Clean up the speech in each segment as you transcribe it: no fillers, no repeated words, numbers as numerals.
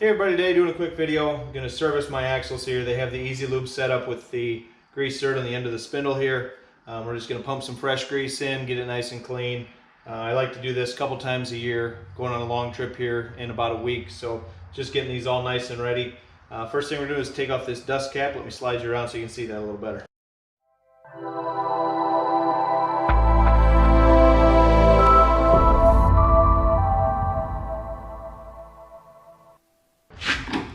Hey everybody, today doing a quick video. I'm going to service my axles here. They have the Easy Lube set up with the grease zerd on the end of the spindle here. We're just going to pump some fresh grease in, get it nice and clean. I like to do this a couple times a year, going on a long trip here in about a week. So just getting these all nice and ready. First thing we're doing is take off this dust cap. Let me slide you around so you can see that a little better.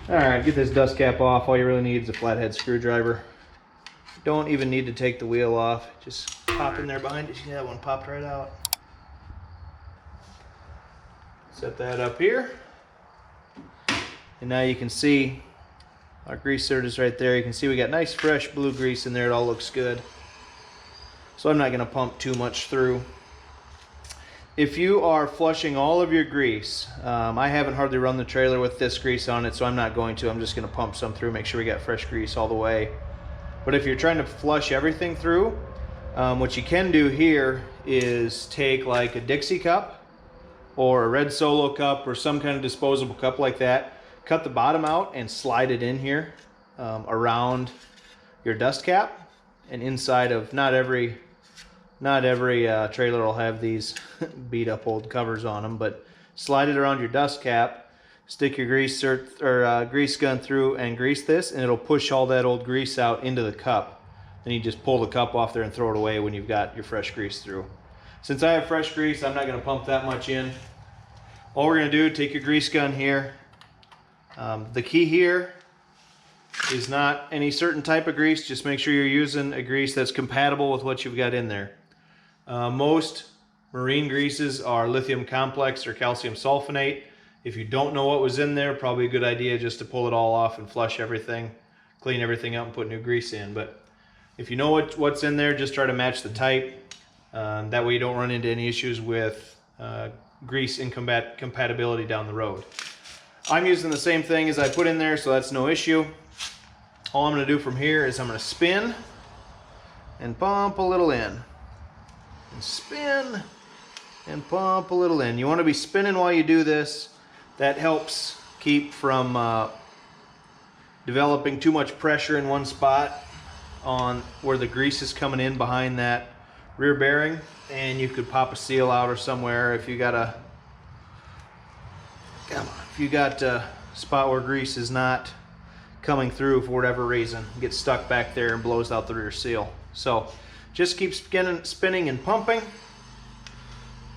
Alright, get this dust cap off. All you really need is a flathead screwdriver. Don't even need to take the wheel off. Just pop in there behind it. See that one popped right out. Set that up here. And now you can see our grease zerd is right there. You can see we got nice fresh blue grease in there. It all looks good. So I'm not going to pump too much through. If you are flushing all of your grease, I haven't hardly run the trailer with this grease on it, so I'm not going to. I'm just going to pump some through, make sure we got fresh grease all the way. But if you're trying to flush everything through, what you can do here is take like a Dixie cup or a red Solo cup or some kind of disposable cup like that, cut the bottom out and slide it in here around your dust cap and inside of, not every trailer will have these beat up old covers on them, but slide it around your dust cap, stick your grease gun through and grease this, and it'll push all that old grease out into the cup. Then you just pull the cup off there and throw it away when you've got your fresh grease through. Since I have fresh grease, I'm not going to pump that much in. All we're going to do, take your grease gun here. The key here is not any certain type of grease. Just make sure you're using a grease that's compatible with what you've got in there. Most marine greases are lithium complex or calcium sulfonate. If you don't know what was in there, probably a good idea just to pull it all off and flush everything, clean everything up and put new grease in. But if you know what's in there, just try to match the type. That way you don't run into any issues with grease incompatibility down the road. I'm using the same thing as I put in there, so that's no issue. All I'm going to do from here is I'm going to spin and pump a little in. And spin and pump a little in. You want to be spinning while you do this. That helps keep from developing too much pressure in one spot on where the grease is coming in behind that rear bearing, and you could pop a seal out or somewhere if you got a spot where grease is not coming through for whatever reason, gets stuck back there and blows out the rear seal. So just keep spinning and pumping.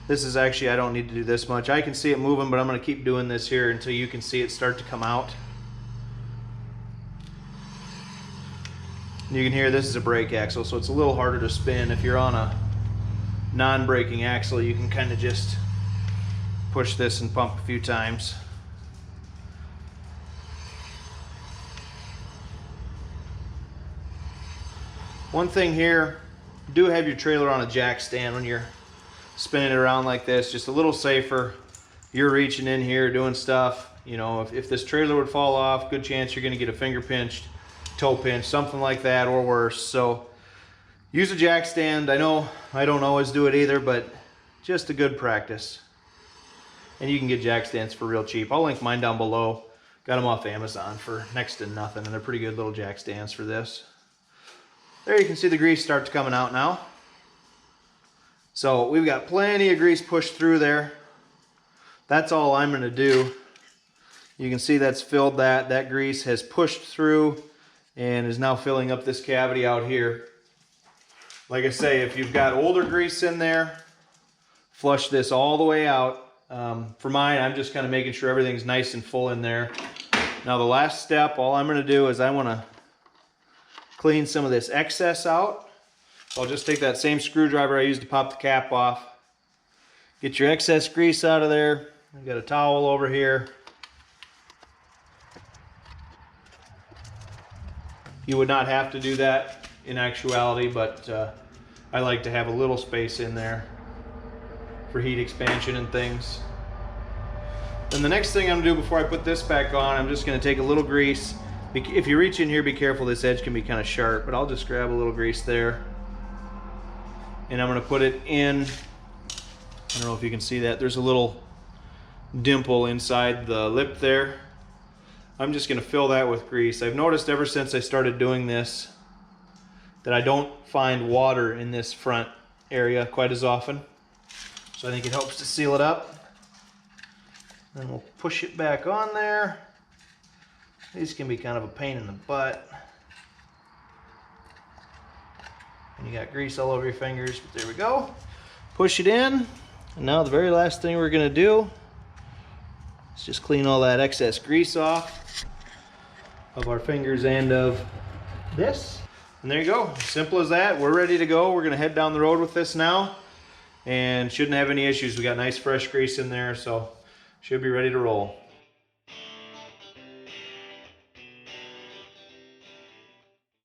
This is actually, I don't need to do this much. I can see it moving, but I'm going to keep doing this here until you can see it start to come out. You can hear this is a brake axle, so it's a little harder to spin. If you're on a non-braking axle, you can kind of just push this and pump a few times. One thing here, do have your trailer on a jack stand when you're spinning it around like this, just a little safer. You're reaching in here doing stuff, you know, if this trailer would fall off, good chance you're going to get a finger pinched, toe pinched, something like that or worse. So use a jack stand. I know I don't always do it either, but just a good practice. And you can get jack stands for real cheap. I'll link mine down below. Got them off Amazon for next to nothing, and they're pretty good little jack stands for this. There you can see the grease starts coming out now. So we've got plenty of grease pushed through there. That's all I'm going to do. You can see that's filled that grease has pushed through and is now filling up this cavity out here. Like I say, if you've got older grease in there, flush this all the way out. For mine, I'm just kind of making sure everything's nice and full in there. Now the last step, all I'm going to do is I want to clean some of this excess out. So I'll just take that same screwdriver I used to pop the cap off. Get your excess grease out of there. I've got a towel over here. You would not have to do that in actuality, but I like to have a little space in there for heat expansion and things. Then the next thing I'm going to do before I put this back on, I'm just going to take a little grease. If you reach in here, be careful, this edge can be kind of sharp, but I'll just grab a little grease there. And I'm going to put it in, I don't know if you can see that, there's a little dimple inside the lip there. I'm just going to fill that with grease. I've noticed ever since I started doing this that I don't find water in this front area quite as often. So I think it helps to seal it up. Then we'll push it back on there. These can be kind of a pain in the butt. And you got grease all over your fingers, but there we go. Push it in. And now the very last thing we're going to do is just clean all that excess grease off of our fingers and of this. And there you go. Simple as that. We're ready to go. We're going to head down the road with this now and shouldn't have any issues. We got nice fresh grease in there, so should be ready to roll.